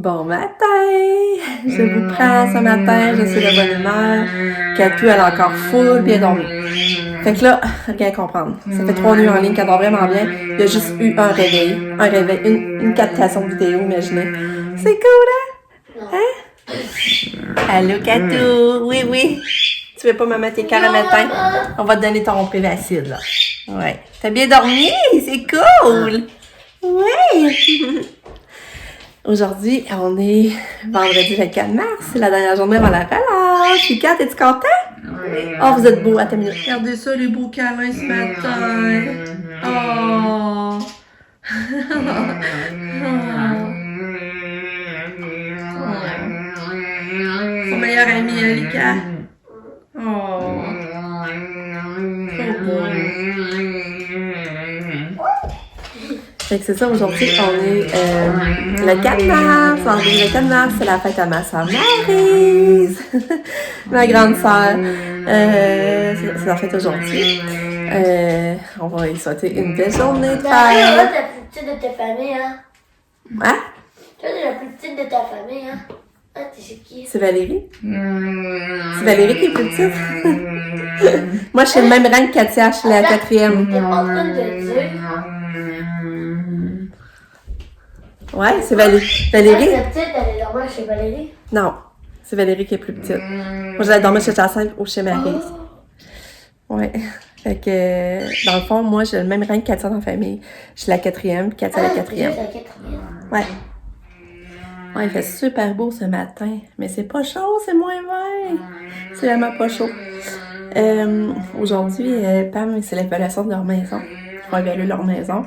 Bon matin! Je vous prends ce matin, je suis de bonne humeur. Katou, elle a encore full bien dormi. Fait que là, rien à comprendre. Ça fait 3 nuits en ligne qu'elle dort vraiment bien. Il y a juste eu un réveil, une captation vidéo, imaginez. C'est cool, hein? Hein? Allô, Katou! Oui, oui. Tu veux pas me mettre tes cœurs le matin? On va te donner ton prévacide, là. Ouais. T'as bien dormi? C'est cool! Oui! Aujourd'hui, on est vendredi le 4 mars. C'est la dernière journée avant la relâche. Puis Kat, es-tu content? Oh, vous êtes beaux. Attends une minute. Regardez ça, les beaux câlins ce matin. Oh! Son meilleur ami, Alika. Oh! Trop beau. Fait que c'est ça, aujourd'hui, on est le 4 mars. Le 4 mars, c'est la fête à ma soeur Maryse, ma grande soeur. C'est la fête aujourd'hui. On va lui souhaiter une belle journée de Toi, fête. t'es la plus petite de ta famille, hein? Hein? Toi, t'es la plus petite de ta famille, hein? Ah, t'es chez qui? C'est Valérie? C'est Valérie qui est plus petite? Moi, je suis le même rang que Katia, je suis la quatrième. T'es pas en train de dire. Ouais, c'est Valérie. Valérie? La petite, elle est dormir chez Valérie. Non, c'est Valérie qui est plus petite. Moi, j'allais dormir chez Jacinthe ou chez Maryse. Ouais. Fait que, dans le fond, moi, j'ai le même rang que Katia dans la famille. Je suis la quatrième, puis Katia la quatrième. C'est la quatrième. Ouais. Ouais, il fait super beau ce matin. Mais c'est pas chaud, c'est moins 20. C'est vraiment pas chaud. Aujourd'hui, Pam, c'est l'évaluation de leur maison. Ils vont évaluer leur maison.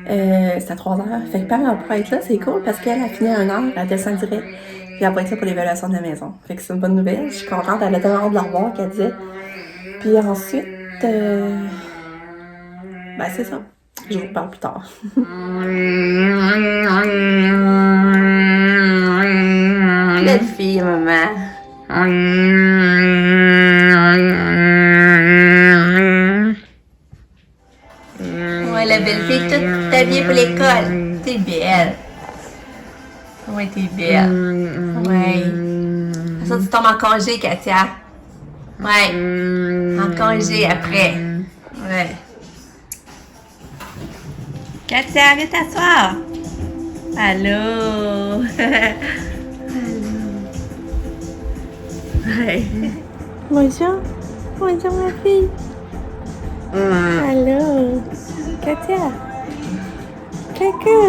C'est à 3h. Fait que Pam, elle pourrait être là, c'est cool parce qu'elle a fini à 1h, elle descend direct. Puis elle va être là pour l'évaluation de la maison. Fait que c'est une bonne nouvelle. Je suis contente, elle a tellement hâte de la revoir qu'elle disait. Puis ensuite, ben c'est ça. Je vous parle plus tard. Belle fille, maman. Ouais, la belle fille, toute habillée pour l'école. T'es belle. Ouais, t'es belle. Ouais. Ça, tu tombes en congé, Katia. Ouais. En congé après. Ouais. Katia, viens t'asseoir. Allô. Ouais. Bonjour. Bonjour, ma fille. Allô. Katia. Coucou.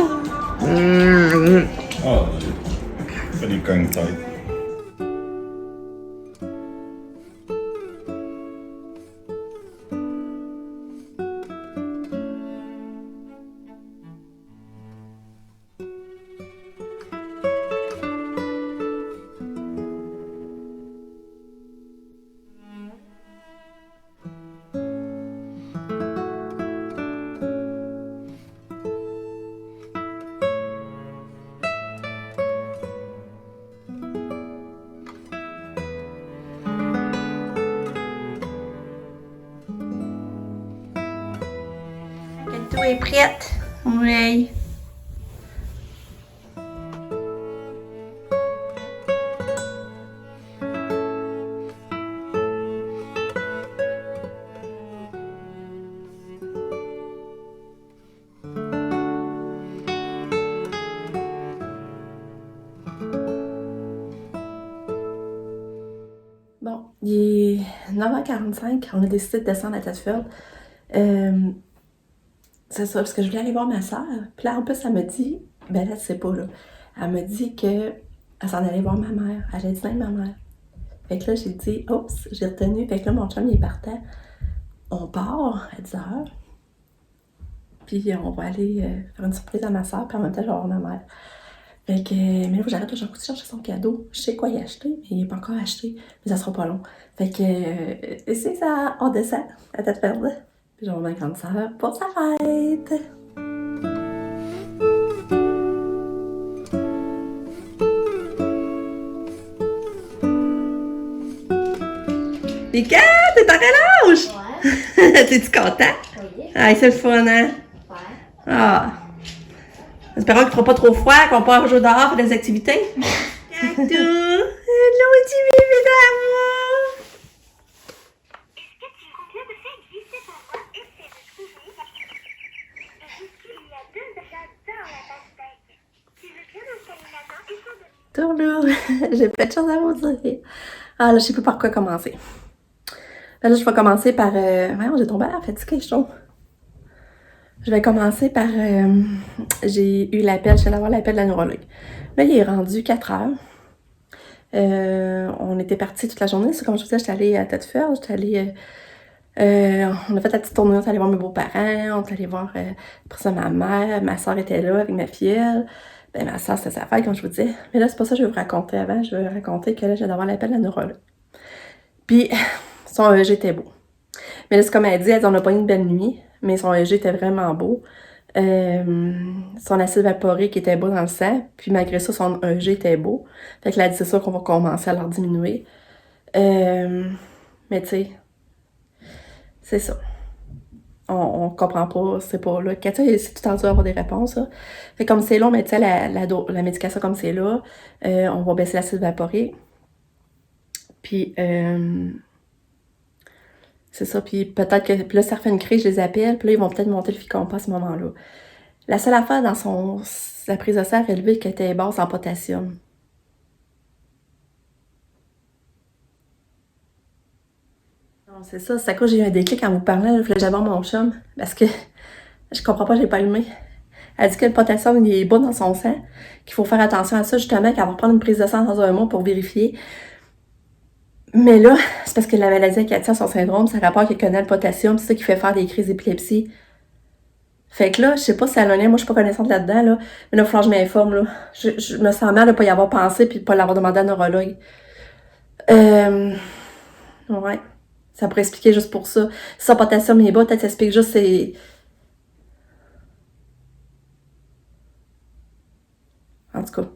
Oh, pretty gang tight. Tout est prête. Oui. Bon, il est 9h45. On a décidé de descendre à Thetford. C'est ça, parce que je voulais aller voir ma soeur. Puis là, en plus, elle me dit, ben là, tu sais pas, là. Elle me dit qu'elle s'en allait voir ma mère. Elle allait dîner avec ma mère. Fait que là, j'ai dit, oups, j'ai retenu. Fait que là, mon chum, il est partant. On part à 10h. Puis on va aller faire une surprise à ma soeur. Puis en même temps, je vais voir ma mère. Fait que, mais là, j'arrête toujours de chercher son cadeau. Je sais quoi y acheter, mais il n'est pas encore acheté. Mais ça sera pas long. Fait que, c'est ça, on descend à Thetford. Puis je vais voir ma grande sœur pour sa fête. Mika, t'es en relâche? Ouais. T'es-tu content? Oui. Ah, c'est le fun, hein? Ouais. Ah. Espérons qu'il ne fera pas trop froid, qu'on va pouvoir jouer dehors, faire des activités. Catou! Hello, petit bébé d'amour! Est-ce que tu confirmes que ça existe pour moi? Essaie de trouver. Et il y a 2 j'adore la pastèque. Tu veux bien installer la main et s'en donner? Tourlou! J'ai plein de choses à vous dire. Ah là, je sais plus par quoi commencer. Là, je vais commencer par... Voyons, j'ai tombé à la fatiguée, je trouve. Je vais commencer par... j'ai eu l'appel, je viens d'avoir l'appel de la neurologue. Là, il est rendu 4 heures. On était partis toute la journée. C'est comme je vous disais, j'étais allée à Tête-Ferme, j'étais allée... on a fait la petite tournée, on est allé voir mes beaux-parents, on est allé voir après ça ma mère, ma soeur était là avec ma filleule. Ben ma soeur, c'était sa fête, comme je vous disais. Mais là, c'est pas ça que je vais vous raconter avant, je vais vous raconter que là, je viens d'avoir l'appel de la neurologue. Puis, son EEG était beau. Mais là, c'est comme elle dit, on a pas eu une belle nuit, mais son EEG était vraiment beau. Son acide valproïque était beau dans le sang, puis malgré ça, son EEG était beau. Fait que là, elle dit, c'est sûr qu'on va commencer à leur diminuer. Mais tu sais, c'est ça. On comprend pas, c'est pas là. Katia, c'est tout le temps dur d'avoir des réponses, là. Fait que comme c'est long, mais tu sais, la médication comme c'est là, on va baisser l'acide valproïque. Puis, c'est ça, puis peut-être que puis là, ça refait une crise, je les appelle, puis là, ils vont peut-être monter le Ficompa à ce moment-là. La seule affaire dans sa prise de sang élevée qui était basse en potassium. Non, c'est ça, c'est à cause j'ai eu un déclic en vous parlant, il fallait que j'aille voir mon chum, parce que je comprends pas, j'ai pas allumé. Elle dit que le potassium, il est bas dans son sang, qu'il faut faire attention à ça, justement, qu'elle va prendre une prise de sang dans un mois pour vérifier. Mais là, c'est parce que la maladie à Katia, son syndrome, ça rapporte qu'elle connaît le potassium, c'est ça qui fait faire des crises d'épilepsie. Fait que là, je sais pas si elle a un lien, moi je suis pas connaissante là-dedans, là. Mais là, il va falloir que je m'informe, là. Je me sens mal de pas y avoir pensé puis de pas l'avoir demandé à un neurologue. Ouais. Ça pourrait expliquer juste pour ça. Si son potassium est bas, peut-être ça explique juste c'est... En tout cas.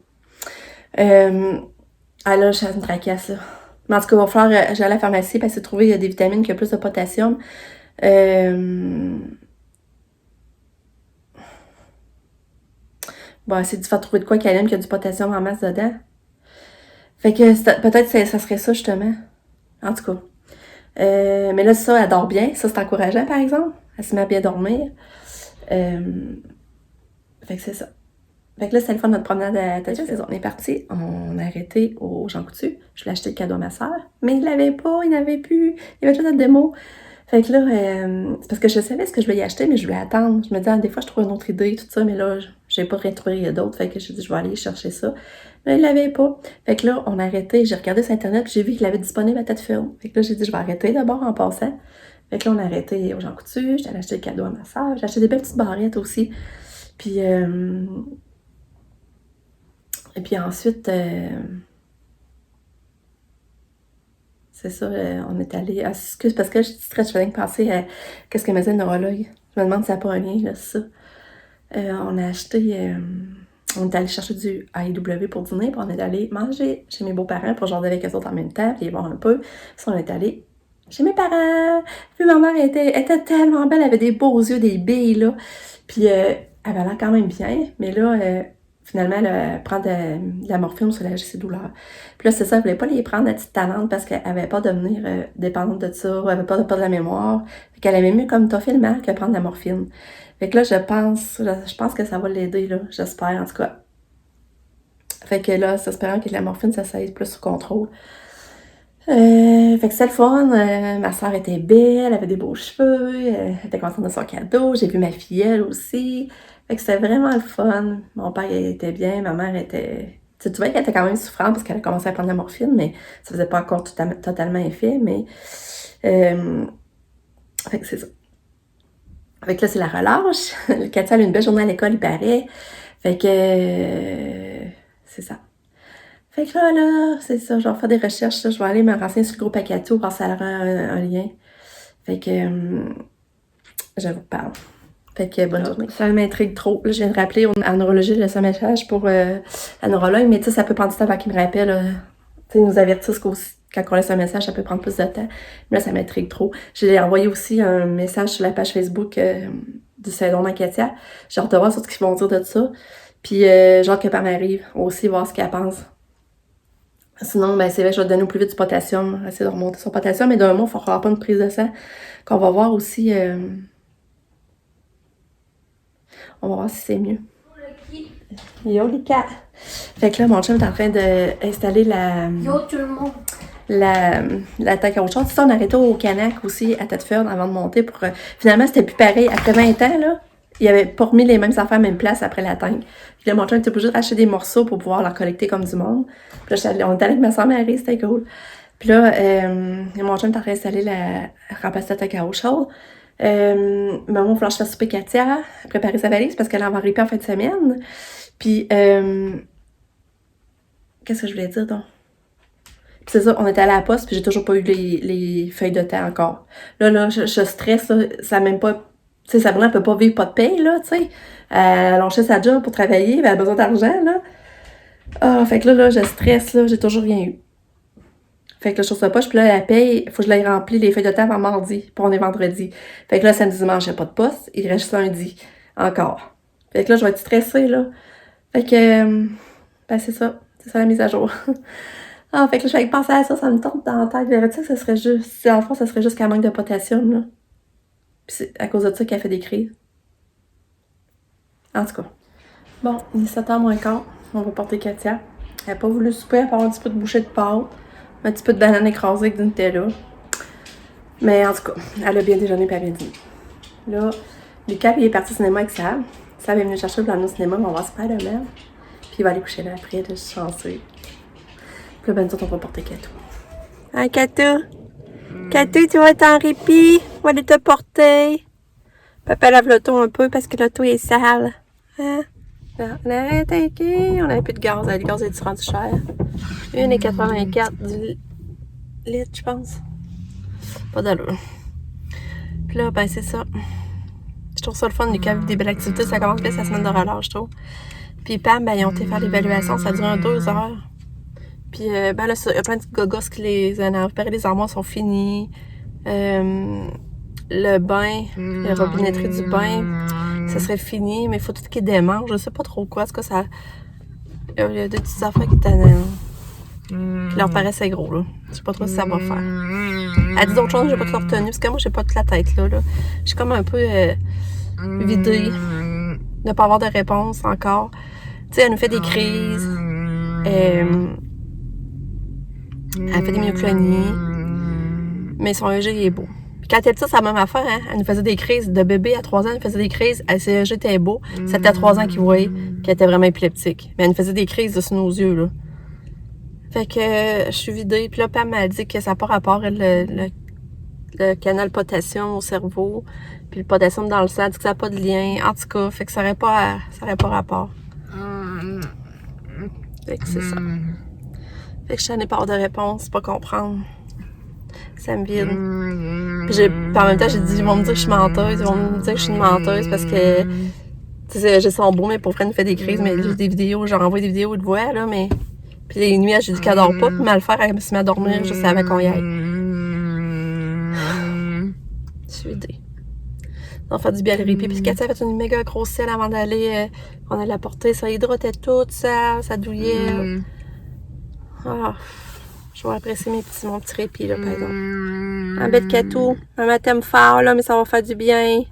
Ah là, je suis une tracasse, là. Mais en tout cas, il va falloir... j'allais à la pharmacie parce que trouver des vitamines qui ont plus de potassium. Bon, c'est de faire trouver de quoi qu'elle aime, qu'il y a du potassium en masse dedans. Fait que peut-être ça serait ça, justement. En tout cas. Mais là, ça, elle dort bien. Ça, c'est encourageant, par exemple. Elle se met à bien dormir. Fait que c'est ça. Fait que là, c'est le fun de notre promenade à Tête-Ferme. On est parti, on a arrêté au Jean Coutu. Je lui ai acheté le cadeau à ma soeur. Mais il l'avait pas, il n'avait plus. Il y avait juste notre démo. Fait que là, c'est parce que je savais ce que je voulais y acheter, mais je voulais attendre. Je me disais, des fois, je trouve une autre idée, tout ça, mais là, j'ai pas retrouvé d'autres. Fait que j'ai dit, je vais aller chercher ça. Mais il l'avait pas. Fait que là, on a arrêté. J'ai regardé sur Internet, puis j'ai vu qu'il l'avait disponible à Tête-Ferme. Fait que là, j'ai dit, je vais arrêter d'abord en passant. Fait que là, on a arrêté au Jean Coutu. J'allais acheter le cadeau à ma soeur. J'ai acheté des belles petites barrettes aussi. Puis, et puis ensuite, c'est ça, on est allé... Ah, excuse, parce que je suis distraite, je faisais penser à qu'est-ce que me disait le neurologue. Je me demande si ça n'a pas un lien, là, ça. On a acheté... on est allé chercher du AEW pour dîner, puis on est allé manger chez mes beaux-parents pour jaser avec eux autres en même temps, puis les voir un peu. Puis on est allé chez mes parents. Puis ma mère était tellement belle, elle avait des beaux yeux, des billes, là. Puis elle avait l'air quand même bien, mais là... finalement, elle prend de la morphine pour soulager ses douleurs. Puis là, c'est ça, elle voulait pas les prendre à petite talente parce qu'elle avait peur de devenir dépendante de ça, ou elle avait peur de perdre la mémoire. Fait qu'elle aimait mieux comme toffer le mal que prendre de la morphine. Fait que là, je pense que ça va l'aider, là. J'espère, en tout cas. Fait que là, c'est espérant que la morphine, ça s'aide plus sous contrôle. Fait que c'était le fun. Ma soeur était belle, elle avait des beaux cheveux, elle était contente de son cadeau. J'ai vu ma filleule aussi. Fait que c'était vraiment le fun. Mon père était bien, ma mère était... Tu vois qu'elle était quand même souffrante parce qu'elle a commencé à prendre la morphine, mais ça faisait pas encore totalement effet, mais... Fait que c'est ça. Fait que là, c'est la relâche. Katia a eu une belle journée à l'école, il paraît. Fait que... c'est ça. Fait que là, c'est ça, je vais faire des recherches, là, je vais aller me renseigner sur le groupe Akato, voir si ça aura un lien. Fait que, je vous parle. Fait que, bonne journée. Ça m'intrigue trop. Là, je viens de rappeler à la neurologie, je laisse un message pour la neurologue, mais tu sais, ça peut prendre du temps avant qu'il me rappelle. Tu sais, ils nous avertissent qu'aussi, quand on laisse un message, ça peut prendre plus de temps. Mais là, ça m'intrigue trop. J'ai envoyé aussi un message sur la page Facebook du syndrome à Katia. J'ai hâte de voir sur ce qu'ils vont dire de ça. Puis j'ai hâte que Pam arrive aussi, voir ce qu'elle pense. Sinon, ben c'est vrai que je vais te donner au plus vite du potassium, essayer de remonter son potassium, mais d'un mois, il faut avoir pas une prise de sang. Qu'on va voir aussi, on va voir si c'est mieux. Yo les cats! Fait que là, mon chum est en train d'installer Yo tout le monde! la tank à eau chaude. Ça, on arrêtait au Canac aussi, à Thetford, avant de monter pour... finalement, c'était plus pareil. Après 20 ans, là, il avait pas remis les mêmes affaires à la même place après la tank. Puis là, mon chum était obligé d'acheter des morceaux pour pouvoir les collecter comme du monde. Puis là, on était allé avec ma soeur Marie, c'était cool. Puis là, mon chum est en train d'installer remplacer la tank à eau chaude. Maman, il va falloir que je fasse souper Katia, préparer sa valise parce qu'elle en va arriver en fin de semaine. Puis, qu'est-ce que je voulais dire donc? Puis c'est ça, on était allé à la poste, puis j'ai toujours pas eu les feuilles de temps encore. Là, je stresse, là, ça même pas... Tu sais, Sabrina, elle peut pas vivre pas de paye, là, tu sais. Elle a lâché sa job pour travailler, elle a besoin d'argent, là. Ah, fait que là, je stresse, là, j'ai toujours rien eu. Fait que là, je trouve ça poche, puis là, la paye, il faut que je l'aille remplir les feuilles de temps avant mardi, puis on est vendredi. Fait que là, samedi, dimanche, il n'y a pas de poste, il reste lundi, encore. Fait que là, je vais être stressée, là. Fait que, ben c'est ça la mise à jour. Ah, fait que là, je vais penser à ça, ça me tombe dans la tête. Verrais-tu que ça serait juste, si en France, ça serait juste qu'elle manque de potassium, là. Puis c'est à cause de ça qu'elle fait des crises. En tout cas. Bon, il est 7h moins quart, on va porter Katia. Elle n'a pas voulu souper, elle va avoir un petit peu de bouchée de pâte, un petit peu de banane écrasée avec du Nutella. Mais en tout cas, elle a bien déjeuné et elle a bien dîné. Là, Lucas, il est parti au cinéma avec Sam. Sam est venu chercher le plan au cinéma, mais on va se faire le même. Puis il va aller coucher là après, de se chancer. Puis là, ben, nous autres, on va porter Katou. Hein, Katou? Katou, tu vas être en répit? On va aller te porter. Papa lave l'auto un peu parce que l'auto est sale. Hein? Non, on arrête, ok. On avait plus de gaz. Le gaz est rendu cher. 1,84 du litre, je pense. Pas d'allure. Puis là, ben, c'est ça. Je trouve ça le fun, Lucas, avec des belles activités. Ça commence bien sa semaine de relâche, je trouve. Puis Pam, ben, ils ont été faire l'évaluation. Ça a duré 2 heures. Puis, ben là, il y a plein de gogos qui les énervent. Les armoires sont finis. Le bain, la robinetterie du bain, ça serait fini, mais il faut tout qu'il démange. Je sais pas trop quoi. Est-ce que ça. Il y a des petites affaires qui qui leur paraissaient gros, là. Je sais pas trop si ça va faire. Elle dit d'autres choses, j'ai pas tout retenu, parce que moi, j'ai pas toute la tête, là. Je suis comme un peu vidée. De pas avoir de réponse encore. Tu sais, elle nous fait des crises. Elle fait des myoclonies. Mais son EG, il est beau. Puis quand elle dit ça, c'est la même affaire, hein. Elle nous faisait des crises de bébé à 3 ans, elle nous faisait des crises. Ses EG était beau. C'était à 3 ans qu'il voyait qu'elle était vraiment épileptique. Mais elle nous faisait des crises sous nos yeux, là. Fait que je suis vidée. Puis là, Pam m'a dit que ça n'a pas rapport le canal potassium au cerveau. Puis le potassium dans le sang, elle dit que ça n'a pas de lien. En tout cas, fait que ça n'aurait pas rapport. Fait que c'est ça. Fait que je n'en ai pas de réponse, pas comprendre. Ça me vide. Puis en même temps, j'ai dit, ils vont me dire que je suis menteuse. Ils vont me dire que je suis une menteuse parce que, tu sais, je sens beau, mais pour vrai, elle nous fait des crises. Mais j'ai des vidéos, j'en envoie des vidéos de voix, là, mais. Puis les nuits, j'ai dit qu'elle dort pas, puis mal faire, elle se met à dormir juste avant qu'on y aille. Je suis vidée. On va faire du bien à répit. Puis Katia a fait une méga grosse selle avant d'aller. On allait la porter. Ça hydratait tout, ça douillait. Ah, je vais apprécier mon petit répit, là, par exemple. En bête Katou, un matin fort, là, mais ça va faire du bien.